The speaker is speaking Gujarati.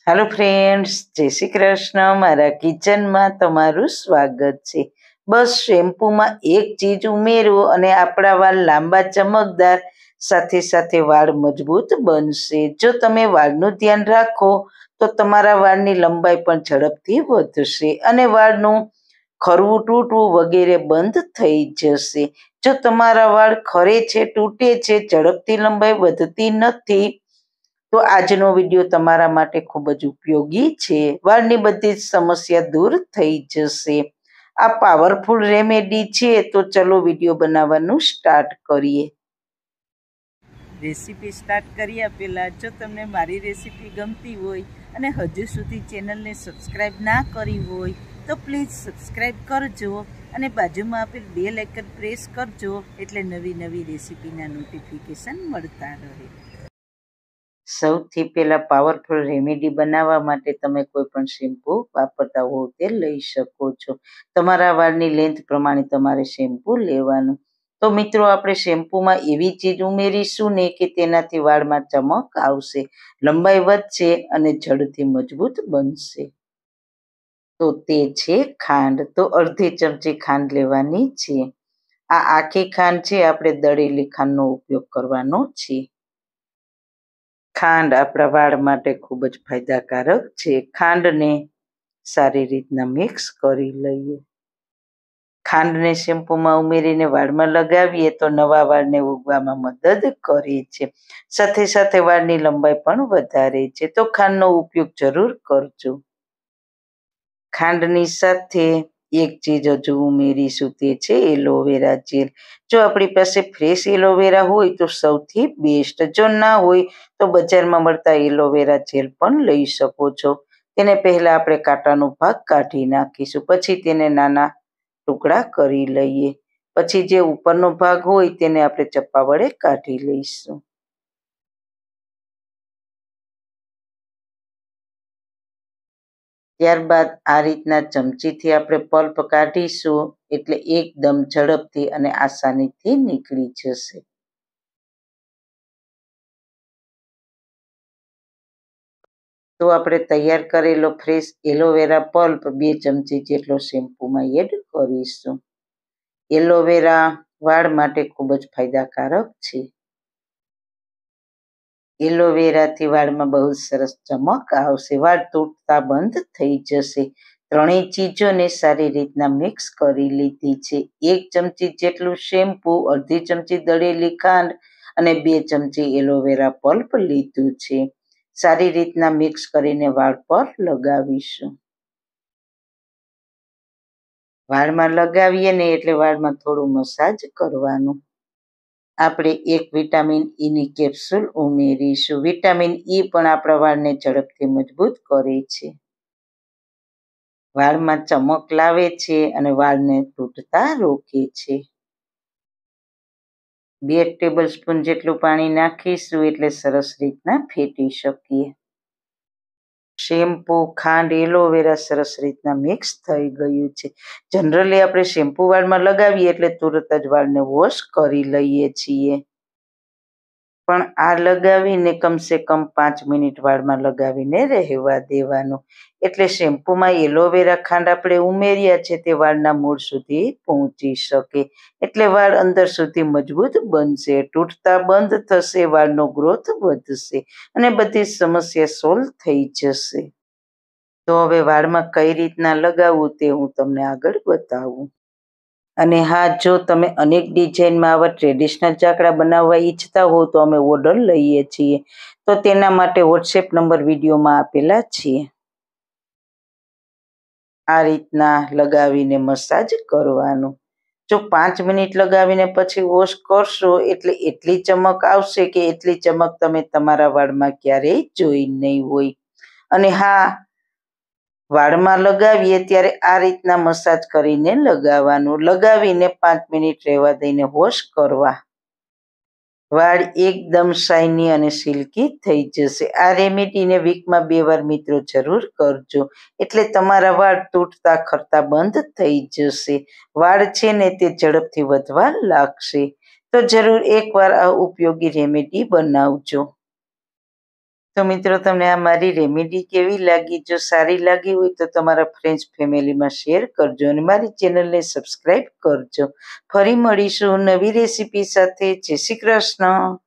हेलो फ्रेंड्स, जय श्री कृष्ण। मारा किचन में तमारू स्वागत है। बस शेम्पू में एक चीज उमेरो अने आपड़ा वाल लांबा चमकदार साथे साथे वाल मजबूत बनशे। जो तमे वाळनुं ध्यान राखो तो तमारा वाळनी लंबाई पण झड़पथी वधशे अने वाळनुं खरवुं तूटवुं वगैरे बंध थई जशे। जो तमारा वाळ खरे छे, तूटे छे, झड़पथी लंबाई वधती नथी तो આજનો વિડીયો તમારા માટે ખૂબ જ ઉપયોગી છે। વાળની બધી જ સમસ્યા દૂર થઈ જશે। આ પાવરફુલ રેમેડી છે, તો ચલો વિડીયો બનાવવાનું સ્ટાર્ટ કરીએ। રેસીપી સ્ટાર્ટ કર્યા પહેલાં જો તમને મારી રેસીપી ગમતી હોય અને હજુ સુધી ચેનલને સબસ્ક્રાઈબ ના કરી હોય તો પ્લીઝ સબસ્ક્રાઈબ કરજો અને બાજુમાં આપેલ બેલ આઇકન પ્રેસ કરજો, એટલે નવી નવી રેસીપીના નોટિફિકેશન મળતા રહે। સૌથી પહેલા પાવરફુલ રેમેડી બનાવવા માટે તમે કોઈ પણ શેમ્પૂ વાપરતા હો તે લઈ શકો છો। તમારા વાળની લેન્થ પ્રમાણે તમારે શેમ્પૂ લેવાનું। તો મિત્રો, આપણે શેમ્પૂમાં એવી ચીજ ઉમેરીશું ને કે તેનાથી વાળમાં ચમક આવશે, લંબાઈ વધશે અને જડથી મજબૂત બનશે। તો તે છે ખાંડ। તો અડધી ચમચી ખાંડ લેવાની છે। આ આખી ખાંડ છે, આપણે દળેલી ખાંડનો ઉપયોગ કરવાનો છે। ખાંડ આપણા વાળ માટે ખૂબ જ ફાયદાકારક છે। ખાંડને સારી રીતના મિક્સ કરી લઈએ। ખાંડને શેમ્પૂમાં ઉમેરીને વાળમાં લગાવીએ તો નવા વાળને ઉગવામાં મદદ કરે છે, સાથે સાથે વાળની લંબાઈ પણ વધારે છે। તો ખાંડનો ઉપયોગ જરૂર કરજો। ખાંડની સાથે એક ચીજ હજુ ઉમેરીશું, તે છે એલોવેરા જેલ। જો આપણી પાસે ફ્રેશ એલોવેરા હોય તો સૌથી બેસ્ટ, જો ના હોય તો બજારમાં મળતા એલોવેરા જેલ પણ લઈ શકો છો। તેને પહેલા આપણે કાંટાનો ભાગ કાઢી નાખીશું, પછી તેને નાના ટુકડા કરી લઈએ, પછી જે ઉપરનો ભાગ હોય તેને આપણે ચપ્પા વડે કાઢી લઈશું। ત્યારબાદ આ રીતના ચમચીથી આપણે પલ્પ કાઢીશું, એટલે એકદમ ઝડપથી અને આસાનીથી નીકળી જશે। તો આપણે તૈયાર કરેલો ફ્રેશ એલોવેરા પલ્પ 2 ચમચી જેટલો શેમ્પૂમાં એડ કરીશું। એલોવેરા વાળ માટે ખૂબ જ ફાયદાકારક છે। એલોવેરાથી વાળમાં બહુ સરસ ચમક આવશે, વાળ તૂટતા બંધ થઈ જશે। ત્રણેય ચીજોને સારી રીતના મિક્સ કરી લીધી છે। 1 ચમચી જેટલું શેમ્પૂ, અડધી ચમચી દળેલી ખાંડ અને 2 ચમચી એલોવેરા પલ્પ લીધું છે। સારી રીતના મિક્સ કરીને વાળ પર લગાવીશું। વાળમાં લગાવીએ ને એટલે વાળમાં થોડું મસાજ કરવાનું। આપણે એક વિટામિન ઈની કેપ્સ્યુલ ઉમેરીશું। વિટામિન ઈ પણ આપણા વાળને ઝડપથી મજબૂત કરે છે, વાળમાં ચમક લાવે છે અને વાળને તૂટતા રોકે છે। 2 ટેબલસ્પૂન જેટલું પાણી નાખીશું એટલે સરસ રીતના ફેટી શકીએ। શેમ્પૂ, ખાંડ, એલોવેરા સરસ રીતના મિક્સ થઈ ગયું છે। જનરલી આપણે શેમ્પૂ વાળમાં લગાવીએ એટલે તુરત જ વાળને વોશ કરી લઈએ છીએ, પણ આ લગાવીને કમસે કમ 5 મિનિટ વાળમાં લગાવીને રહેવા દેવાનું, એટલે શેમ્પૂમાં એલોવેરા ખાંડ આપણે ઉમેર્યા છે તે વાળના મૂળ સુધી પહોંચી શકે, એટલે વાળ અંદર સુધી મજબૂત બનશે, તૂટતા બંધ થશે, વાળનો ગ્રોથ વધશે અને બધી સમસ્યા સોલ્વ થઈ જશે। તો હવે વાળમાં કઈ રીતના લગાવવું તે હું તમને આગળ બતાવું। અને હા, જો તમે અનેક ડિઝાઇનમાં આવા ટ્રેડિશનલ ચાકડા બનાવવા ઈચ્છતા હો તો અમે ઓર્ડર લઈએ છીએ, તો તેના માટે વોટ્સએપ નંબર વિડીયોમાં આપેલા છે। આ રીતના લગાવીને મસાજ કરવાનું। જો 5 મિનિટ લગાવીને પછી વોશ કરશો એટલે એટલી ચમક આવશે કે એટલી ચમક તમે તમારા વાળમાં ક્યારેય જોઈ નહીં હોય। અને હા, વાળમાં લગાવીએ ત્યારે આ રીતના મસાજ કરીને લગાવવાનું, લગાવીને 5 મિનિટ રહેવા દઈને વોશ કરવા। વાળ એકદમ શાઇની અને સિલ્કી થઈ જશે। આ રેમેડીને વીકમાં 2 વાર મિત્રો જરૂર કરજો, એટલે તમારા વાળ તૂટતા ખરતા બંધ થઈ જશે। વાળ છે ને તે ઝડપથી વધવા લાગશે। તો જરૂર એકવાર આ ઉપયોગી રેમેડી બનાવજો। તો મિત્રો તમને આ મારી રેમેડી કેવી લાગી? જો સારી લાગી હોય તો તમારા ફ્રેન્ડ્સ ફેમિલીમાં શેર કરજો અને મારી ચેનલને સબસ્ક્રાઈબ કરજો. ફરી મળીશું નવી રેસીપી સાથે. જય શ્રી કૃષ્ણ.